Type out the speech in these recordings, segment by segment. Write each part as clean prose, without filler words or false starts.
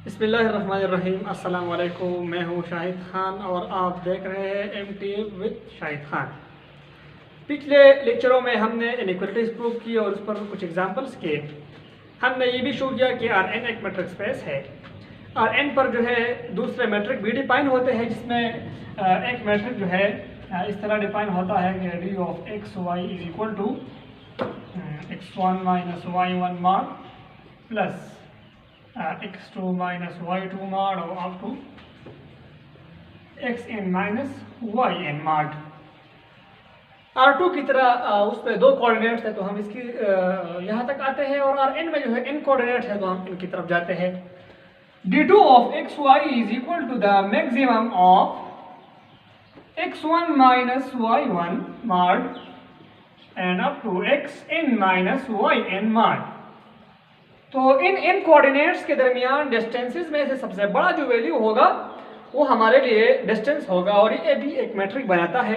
बिस्मिल्लाहिर्रहमानिर्रहीम। अस्सलाम वालेकुम। मैं हूँ शाहिद खान और आप देख रहे हैं MT विद शाहिद खान। पिछले लेक्चरों में हमने इनइक्वालिटीज प्रूव की और उस पर कुछ एग्जांपल्स किए। हमने ये भी शो किया कि Rn एक मैट्रिक स्पेस है। Rn पर जो है दूसरे मैट्रिक भी डिफाइन होते हैं, जिसमें एक मैट्रिक जो है इस तरह डिफाइन होता है कि D of x Y is equal to x1 minus y1 mod plus x2 minus y2 mod और up to xn minus yn mod। R2 की तरह उस पर दो कोऑर्डिनेट्स है तो हम इसकी यहाँ तक आते हैं, और Rn में जो है n कोऑर्डिनेट है तो हम इनकी तरफ जाते हैं। d2 of xy is equal to the maximum of x1 minus y1 mod and up to xn minus yn mod। तो इन कोऑर्डिनेट्स के दरमियान डिस्टेंसेस में से सबसे बड़ा जो वैल्यू होगा वो हमारे लिए डिस्टेंस होगा, और ये भी एक मैट्रिक बनाता है।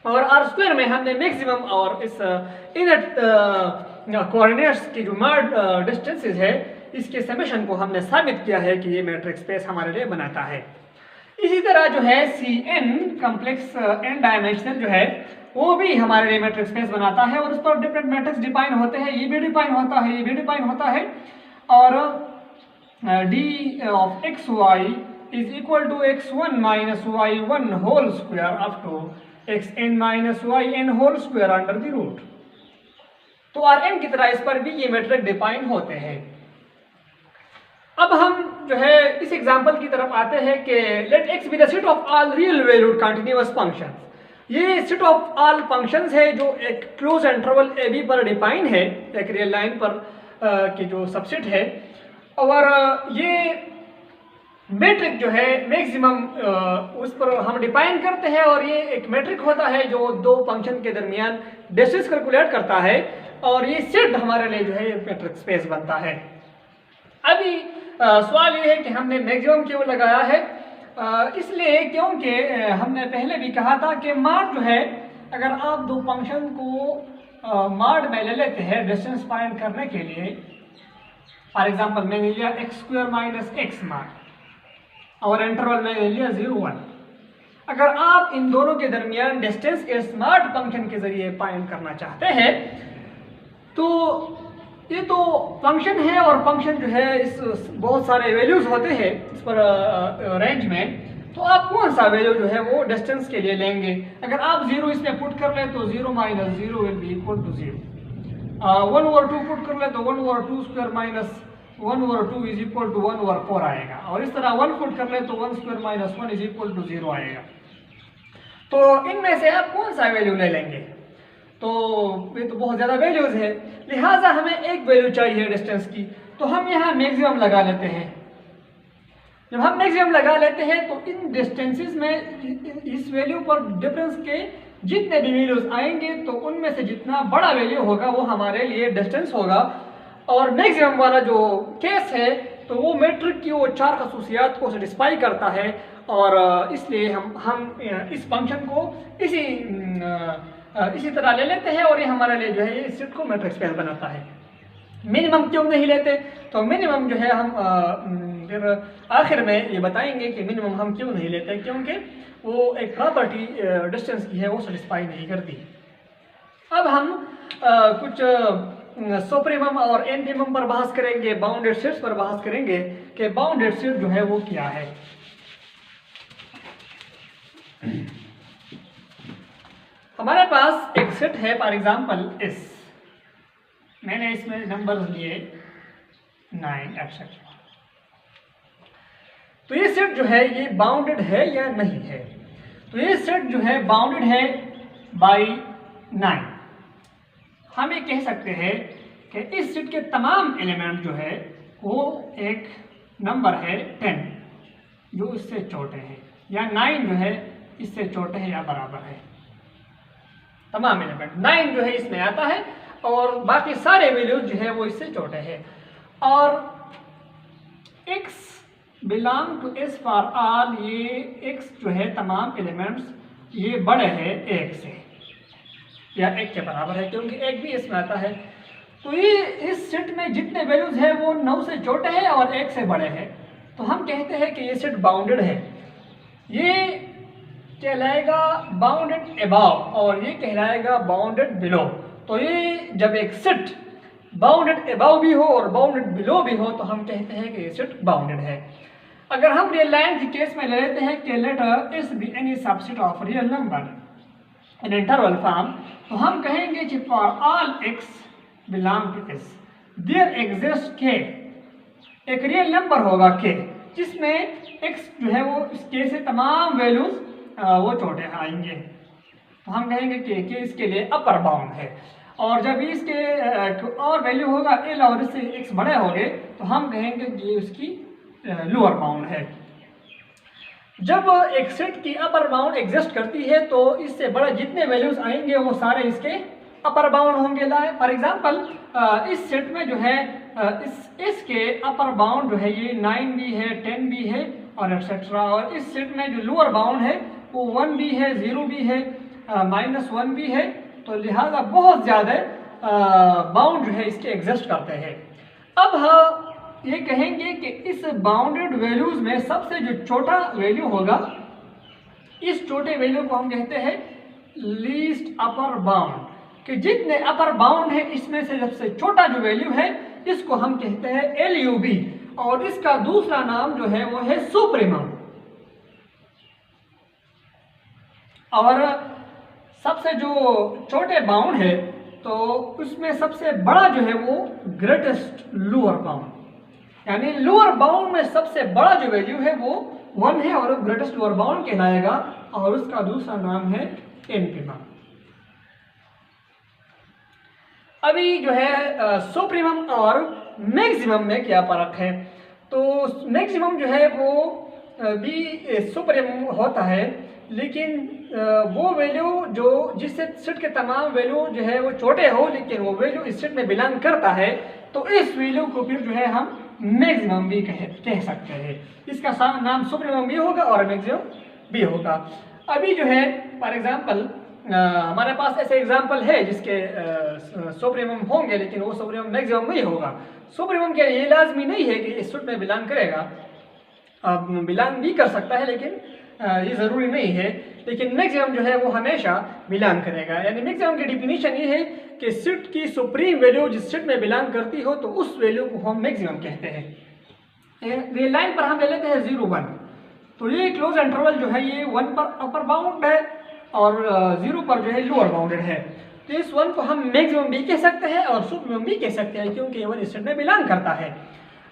और आर स्क्वायर में हमने मैक्सिमम और इस इन कोऑर्डिनेट्स की जो डिस्टेंसेस है इसके समेशन को हमने साबित किया है कि ये मैट्रिक स्पेस हमारे लिए बनाता है। इसी तरह जो है Cn कॉम्प्लेक्स n डायमेंशनल जो है वो भी हमारे लिए मैट्रिक स्पेस बनाता है, और उस पर डिफरेंट मैट्रिक्स डिफाइन होते हैं। ये भी डिफाइन होता है, ये भी डिफाइन होता है। और d of x Y is equal to x1 minus y1 whole square up to xn minus yn whole square under the root. तो Rn की तरह इस पर भी ये मैट्रिक डिफाइन होते हैं। अब हम जो है इस एग्जांपल की तरफ आते हैं कि let x be the set of all real valued continuous functions. ये सेट ऑफ ऑल फंक्शंस है जो एक क्लोज इंटरवल AB पर डिफाइन है, एक रियल लाइन पर की जो सबसेट है। और ये मैट्रिक जो है मैक्सिमम उस पर हम डिफाइन करते हैं, और ये एक मैट्रिक होता है जो दो फंक्शन के दरमियान डिस्टेंस कैलकुलेट करता है, और ये सेट हमारे लिए जो है मैट्रिक स्पेस बनता है। अभी सवाल ये है कि हमने मैक्सिमम क्यों लगाया है। इसलिए क्योंकि हमने पहले भी कहा था कि मॉड जो है, अगर आप दो फंक्शन को मॉड में ले लेते हैं डिस्टेंस फाइंड करने के लिए, फॉर एग्जांपल मैंने लिया x square minus x mod और इंटरवल मैंने लिया 0 1। अगर आप इन दोनों के दरमियान डिस्टेंस इस मॉड फंक्शन के जरिए फाइंड करना चाहते हैं तो ये तो फंक्शन है, और फंक्शन जो है इस बहुत सारे वैल्यूज होते हैं इस पर रेंज में, तो आप कौन सा वैल्यू जो है वो डिस्टेंस के लिए लेंगे। अगर आप 0 इसमें पुट कर ले तो 0 minus 0 will be equal to 0। 1 over 2 put कर ले तो 1 over 2 square minus 1 over 2 is equal to 1 over 4 आएगा, और इस तरह 1 पुट कर ले तो 1 square minus 1 is equal to 0 आएगा। तो इनमें से आप कौन सा वैल्यू ले लेंगे। तो ये तो बहुत ज़्यादा वैल्यूज है, लिहाजा हमें एक वैल्यू चाहिए डिस्टेंस की, तो हम यहाँ मैक्सिमम लगा लेते हैं। जब हम मैक्सिमम लगा लेते हैं तो इन डिस्टेंसेस में इस वैल्यू पर डिफरेंस के जितने भी वैल्यूज आएंगे तो उनमें से जितना बड़ा वैल्यू होगा वो हमारे लिए डिस्टेंस होगा। और मैक्सिमम वाला जो केस है तो वो मैट्रिक की वो चार खसूसियात को सेटिस्फाई करता है, और इसलिए हम इस फंक्शन को इसी तरह ले लेते हैं, और ये हमारे लिए जो है ये इस सेट को मैट्रिक स्पेस बनाता है। मिनिमम क्यों नहीं लेते, तो मिनिमम जो है हम फिर आखिर में ये बताएंगे कि मिनिमम हम क्यों नहीं लेते, क्योंकि वो एक प्रॉपर्टी डिस्टेंस की है वो सेटिस्फाई नहीं करती। अब हम कुछ सुप्रीमम और इनफिमम पर बहस करेंगे, बाउंडेड सेट्स पर बहस करेंगे कि बाउंडेड सेट जो है वो क्या है। हमारे पास एक सेट है, फॉर एग्जांपल इस मैंने इसमें नंबर्स लिए 9 एक्सेट्रा। तो ये सेट जो है ये बाउंडेड है या नहीं है। तो ये सेट जो है बाउंडेड है बाय 9। हम ये कह सकते हैं कि इस सेट के तमाम एलिमेंट जो है वो एक नंबर है 10 जो इससे छोटे हैं, या 9 जो है इससे छोटे हैं या बराबर है। तमाम एलिमेंट 9 जो है इसमें आता है, और बाकी सारे वैल्यूज जो है वो इससे छोटे हैं। और x belong to s for all, ये x जो है तमाम एलिमेंट्स ये बड़े हैं 1 से या 1 के बराबर है, क्योंकि 1 भी इसमें आता है। तो ये इस सेट में जितने वैल्यूज है वो 9 से छोटे हैं और 1 से बड़े हैं। तो हम कहते हैं कि ये सेट बाउंडेड है। ये कहलाएगा बाउंडेड अबव और ये कहलाएगा बाउंडेड बिलो। तो ये जब एक सेट बाउंडेड अबव भी हो और बाउंडेड बिलो भी हो तो हम कहते हैं कि ये सेट बाउंडेड है। अगर हम रियल लाइन के केस में ले लेते हैं कि let S be any subset of real number in interval form, तो हम कहेंगे कि for all x belong to S there exist k, एक रियल नंबर होगा k जिसमें x जो है वो इस k से तमाम वैल्यूज वो छोटे आएंगे, तो हम कहेंगे कि k इसके लिए अपर बाउंड है। और जब इसके और वैल्यू होगा l और इससे x बड़े हो गए तो हम कहेंगे कि ये उसकी लोअर बाउंड है। जब एक सेट की अपर बाउंड एग्जिस्ट करती है तो इससे बड़े जितने वैल्यूज आएंगे वो सारे इसके अपर बाउंड होंगे। फॉर एग्जांपल इस सेट में जो है इसके अपर बाउंड जो है ये 9 भी है, 10 भी है और एक्सेट्रा। और इस सेट में जो लोअर बाउंड है वो 1 भी है, 0 भी है, -1 भी है। तो लिहाजा बहुत ज़्यादा बाउंड जो है इसके एग्जिस्ट करते हैं। अब हम ये कहेंगे कि इस बाउंडेड वैल्यूज में सबसे जो छोटा वैल्यू होगा, इस छोटे वैल्यू को हम कहते हैं लीस्ट अपर बाउंड, कि जितने अपर बाउंड है इसमें से सबसे छोटा जो वैल्यू है इसको हम कहते हैं LUB और इसका दूसरा नाम जो है वो है सुप्रीमम। और सबसे जो छोटे बाउंड है तो उसमें सबसे बड़ा जो है वो ग्रेटेस्ट लोअर बाउंड, यानी लोअर बाउंड में सबसे बड़ा जो वैल्यू है वो 1 है और ग्रेटेस्ट लोअर बाउंड कहलाएगा और उसका दूसरा नाम है इनफिमम। अभी जो है सुप्रीमम और मैक्सिमम में क्या फर्क है, तो मैक्सिमम जो है वो भी सुप्रीमम होता है, लेकिन वो वैल्यू जो जिससे सेट के तमाम वैल्यू जो है वो छोटे हो लेकिन वो वैल्यू इस सेट में बिलोंग करता है तो इस वैल्यू को फिर जो है हम मैक्सिमम भी कह सकते हैं। इसका नाम सुप्रीमम भी होगा और मैक्सिमम भी होगा। अभी जो है फॉर एग्जांपल हमारे पास ऐसे एग्जांपल है जिसके सुप्रीमम होंगे लेकिन वो सुप्रीमम मैक्सिमम नहीं होगा। सुप्रीमम के लिए लाजमी नहीं है कि इस सेट में बिलोंग करेगा, बिलोंग भी कर सकता है लेकिन ये ज़रूरी नहीं है। लेकिन मैक्सिमम जो है वो हमेशा बिलोंग करेगा। यानी मैक्सिमम की डिफिनीशन ये है कि सेट की सुप्रीम वैल्यू जिस सेट में बिलोंग करती हो तो उस वैल्यू को हम मैक्सिमम कहते हैं। रियल लाइन पर हम ले लेते हैं 0 1, तो ये क्लोज इंटरवल जो है ये 1 पर अपर बाउंड है और 0 पर जो है लोअर बाउंडेड है। तो इस 1 को हम मैक्सिमम भी कह सकते हैं और सुप्रीमम भी कह सकते हैं क्योंकि 1 इस सेट में बिलोंग करता है।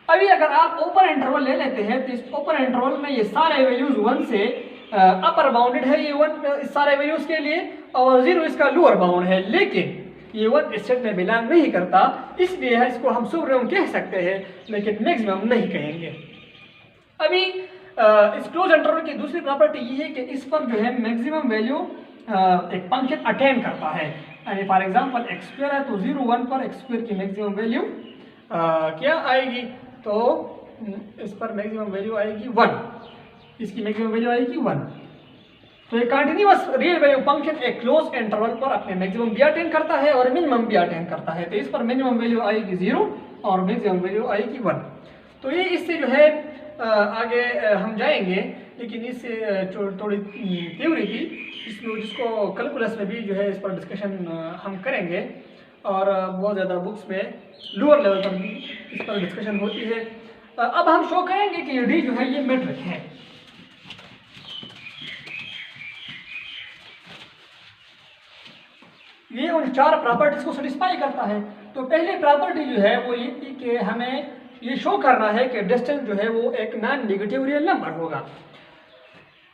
अभी अगर आप ओपन इंटरवल ले लेते हैं तो इस ओपन इंटरवल में ये सारे वैल्यूज 1 से अपर बाउंडेड है, ये 1 इस सारे वैल्यूज के लिए और 0 इसका लोअर बाउंड है, लेकिन ये 1 इस सेट में बिलोंग नहीं करता, इसलिए इसको हम सुप्रीमम कह सकते हैं लेकिन मैक्सिमम नहीं कहेंगे। अभी इस क्लोज इंटरवल की दूसरी प्रॉपर्टी ये है कि इस पर जो है मैक्सिमम वैल्यू एक फंक्शन अटेन करता है। यानी फॉर एग्जांपल x² है तो 0 1 पर x² की मैक्सिमम वैल्यू क्या आएगी, तो इस पर मैक्सिमम वैल्यू आएगी 1, इसकी मैक्सिमम वैल्यू आएगी 1। तो ये कंटिन्यूअस रियल वैल्यू फंक्शन एक क्लोज इंटरवल पर अपने मैक्सिमम भी अटेन करता है और मिनिमम भी अटेन करता है। तो इस पर मिनिमम वैल्यू आएगी 0 और मैक्सिमम वैल्यू आएगी 1। तो ये इससे जो है आगे हम जाएंगे, लेकिन इससे थोड़ी थ्योरी थी जिसको कैलकुलस में भी जो है इस पर डिस्कशन हम करेंगे और बहुत ज़्यादा बुक्स में लोअर लेवल पर भी इस पर डिस्कशन होती है। अब हम शो करेंगे कि डी जो है ये मेट्रिक है। ये उन 4 प्रॉपर्टीज को सेटिस्फाई करता है। तो पहली प्रॉपर्टी जो है वो ये थी कि हमें ये शो करना है कि डिस्टेंस जो है वो एक नॉन नेगेटिव रियल नंबर होगा।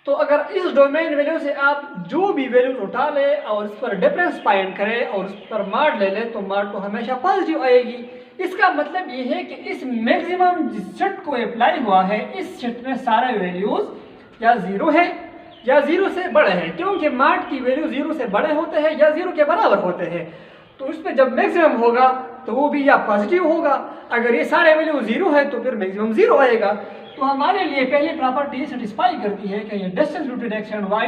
तो अगर इस डोमेन वैल्यू से आप जो भी वैल्यू उठा ले और इस पर डिफरेंस फाइंड करें और उस पर मार्ड ले ले तो मार्ड तो हमेशा पॉजिटिव आएगी। इसका मतलब ये है कि इस मैक्सिमम जिस सेट को अप्लाई हुआ है इस सेट में सारे वैल्यूज या 0 है या 0 से बड़े हैं, क्योंकि मार्ड की वैल्यू 0 से बड़े होते हैं या 0 के बराबर होते हैं। तो इसमें जब मैक्सिमम होगा तो वो भी या पॉजिटिव होगा, अगर ये सारे वैल्यू 0 है तो फिर मैक्सिमम 0 आएगा। तो हमारे लिए पहली प्रॉपर्टी सेटिस्फाई करती है कि ये distance between x and y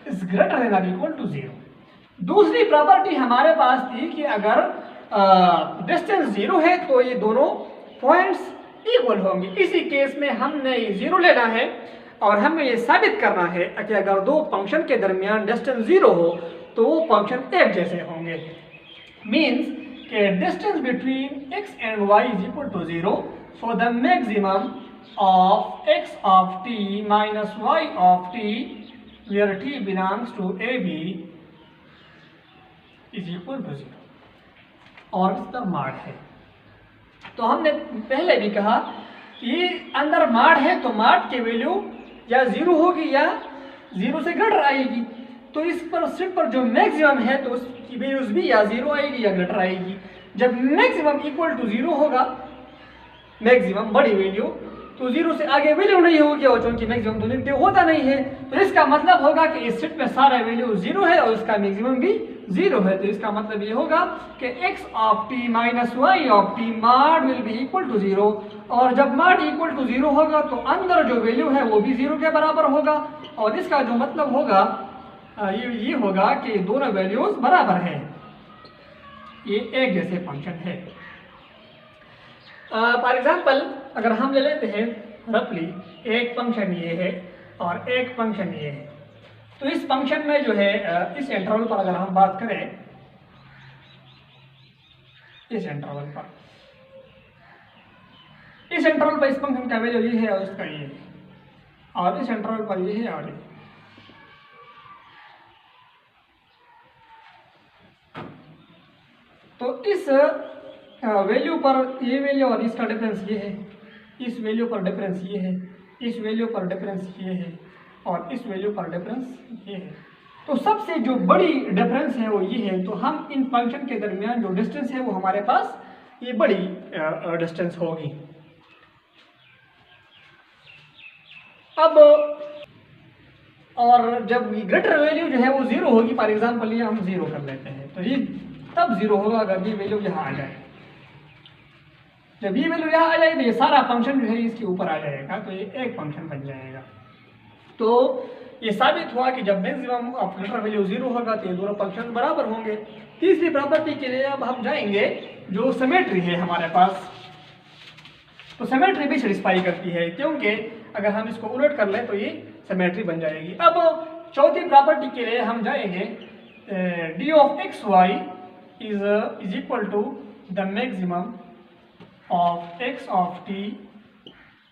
is greater than और इक्वल टू 0। दूसरी प्रॉपर्टी हमारे पास थी कि अगर डिस्टेंस 0 है तो ये दोनों पॉइंट्स इक्वल होंगे। इसी केस में हमने ये 0 लेना है और हमें ये साबित करना है कि अगर दो फंक्शन के दरमियान डिस्टेंस 0 हो तो वो फंक्शन एक जैसे होंगे। मीन्स कि distance between x and y is equal to 0, so the maximum of x of t minus y of t where t belongs to a b is equal to 0 और इसका माड है। तो हमने पहले भी कहा कि अंदर माड है तो माड की वैल्यू या 0 होगी या 0 से ग्रेटर आएगी। तो इस पर स्ट्रिप पर जो मैक्सिमम है तो उसकी वैल्यूज भी या 0 आएगी या ग्रेटर आएगी। जब मैक्सिमम इक्वल टू 0 होगा, मैक्सिमम बड़ी वैल्यू, तो 0 से आगे वैल्यू नहीं होगी और चूंकि मैक्सिमम तो नेगेटिव होता नहीं है, तो इसका मतलब होगा कि इस सेट में सारा वैल्यू 0 है और इसका मैक्सिमम भी 0 है। तो इसका मतलब ये होगा कि x of t minus y of t माड विल बी इक्वल टू 0, और जब माड इक्वल टू 0 होगा तो अंदर जो वैल्यू है वो भी 0 के बराबर होगा। और इसका जो मतलब होगा ये होगा कि दोनों वैल्यूज बराबर हैं, ये एक जैसे फंक्शन है। फॉर एग्जाम्पल अगर हम ले लेते हैं रफली एक फंक्शन ये है और एक फंक्शन ये है, तो इस फंक्शन में जो है इस इंटरवल पर अगर हम बात करें, इस इंटरवल पर इस फंक्शन का वैल्यू ये है और इसका ये है, और इस इंटरवल पर ये है और ये। तो इस वैल्यू पर ये वैल्यू और इसका डिफरेंस ये है, इस वैल्यू पर डिफरेंस ये है, इस वैल्यू पर डिफरेंस ये है और इस वैल्यू पर डिफरेंस ये है। तो सबसे जो बड़ी डिफरेंस है वो ये है। तो हम इन फंक्शन के दरमियान जो डिस्टेंस है वो हमारे पास ये बड़ी डिस्टेंस होगी। अब और जब ग्रेटर वैल्यू जो है वो 0 होगी, फॉर एग्जांपल ये हम 0 कर लेते हैं, तो ये तब 0 होगा अगर ये वैल्यू यहाँ आ जाए। जब ये वैल्यू यहाँ आ जाए तो ये सारा फंक्शन जो है इसके ऊपर आ जाएगा, तो ये एक फंक्शन बन जाएगा। तो ये साबित हुआ कि जब मैक्सिमम ऑफ ग्रेटर वैल्यू 0 होगा तो ये दोनों फंक्शन बराबर होंगे। तीसरी प्रॉपर्टी के लिए अब हम जाएंगे जो सिमेट्री है हमारे पास। तो सिमेट्री भी सेटिस्फाई करती है, क्योंकि अगर हम इसको उलट कर लें तो ये सिमेट्री बन जाएगी। अब चौथी प्रॉपर्टी के लिए हम जाएंगे d of x Y is equal to the maximum of x of t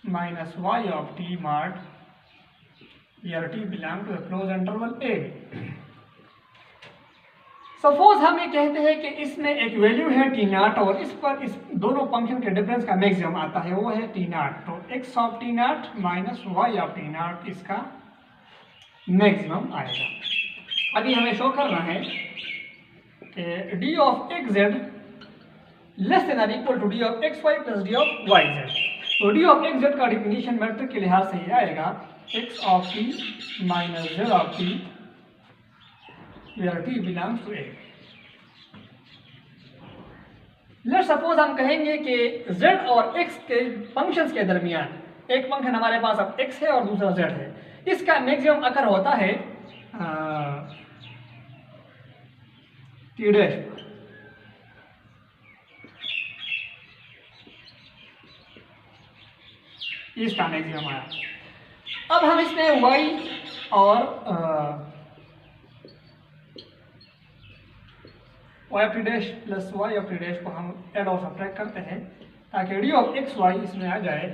minus y of t mod where t belong to a closed interval a। Suppose हम ये कहते हैं कि इसमें एक वैल्यू है t नॉट और इस पर इस दोनों फंक्शन के डिफरेंस का मैक्सिमम आता है, वो है t नॉट। तो x of t naught minus y of t naught इसका मैक्सिमम आएगा। अभी हमें शो करना है कि d of X Z less than और equal to d of x Y plus d of Y Z. तो d ऑफ एक्स जेड का डिफिनीशन मैट्रिक के लिहाज से ये आएगा x of t minus z of t where t belongs to a। Let's suppose हम कहेंगे कि z और x के फंक्शंस के दरमियान एक फंक्शन हमारे पास अब x है और दूसरा z है, इसका मैक्सिमम अकर होता है t डैश। इसका मैक्सिमम आया। अब हम इसमें y और y of T dash plus y of T dash को हम ऐड और सब्ट्रैक्ट करते हैं ताकि d ऑफ एक्स वाई इसमें आ जाए।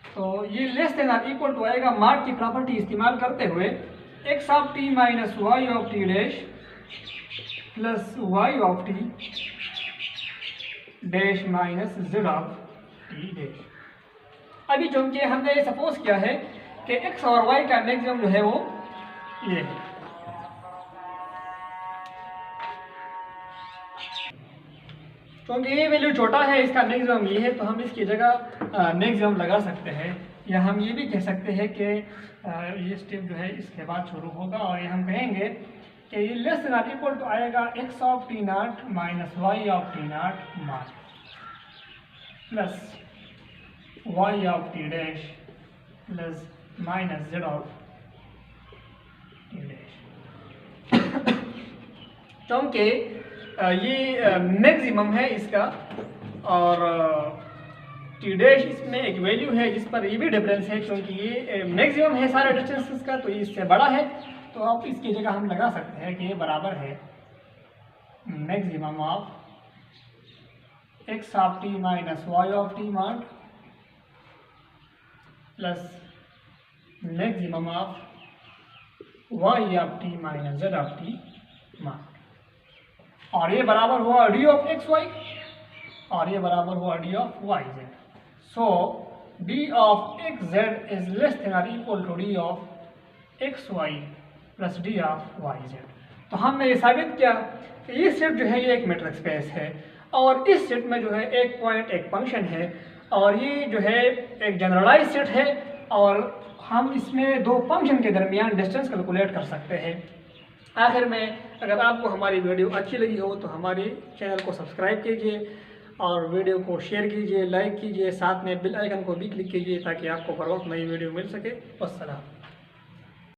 तो ये लेस देन और इक्वल टू आएगा मार्क की प्रॉपर्टी इस्तेमाल करते हुए x of t minus y of T dash plus y of T dash minus z of T dash. अभी चूंकि हमने सपोज किया है कि x और y का मैक्सिमम जो है वो ये है, क्योंकि ये वैल्यू छोटा है इसका मैक्सिमम ये है, तो हम इसकी जगह मैक्सिमम लगा सकते हैं। या हम ये भी कह सकते हैं कि ये स्टेप जो है इसके बाद शुरू होगा और ये हम कहेंगे कि ये लेस देन और इक्वल टू आएगा x of T not minus y of T not mark plus y of T dash plus minus z of T dash. क्योंकि ये मैक्सिमम है इसका और टी डैश इसमें एक वैल्यू है जिस पर ये भी डिफरेंस है, क्योंकि ये मैक्सिमम है सारे डिस्टेंसेस का, तो ये इससे बड़ा है। तो अब इसकी जगह हम लगा सकते हैं कि ये बराबर है maximum of x of t minus y of t mod plus maximum of y of t minus z of t mod, और ये बराबर हुआ d ऑफ x y और ये बराबर हुआ d of y z। So d of x z is less than और equal to d of x y plus d of y z। तो हमने ये साबित किया कि ये सेट जो है ये एक मैट्रिक्स स्पेस है, और इस सेट में जो है एक पॉइंट एक फंक्शन है, और ये जो है एक जनरलाइज सेट है, और हम इसमें दो फंक्शन के दरमियान डिस्टेंस कैलकुलेट कर सकते हैं। आखिर में अगर आपको हमारी वीडियो अच्छी लगी हो तो हमारे चैनल को सब्सक्राइब कीजिए और वीडियो को शेयर कीजिए, लाइक कीजिए, साथ में बेल आइकन को भी क्लिक कीजिए ताकि आपको हर वक्त नई वीडियो मिल सके। वस्सलाम।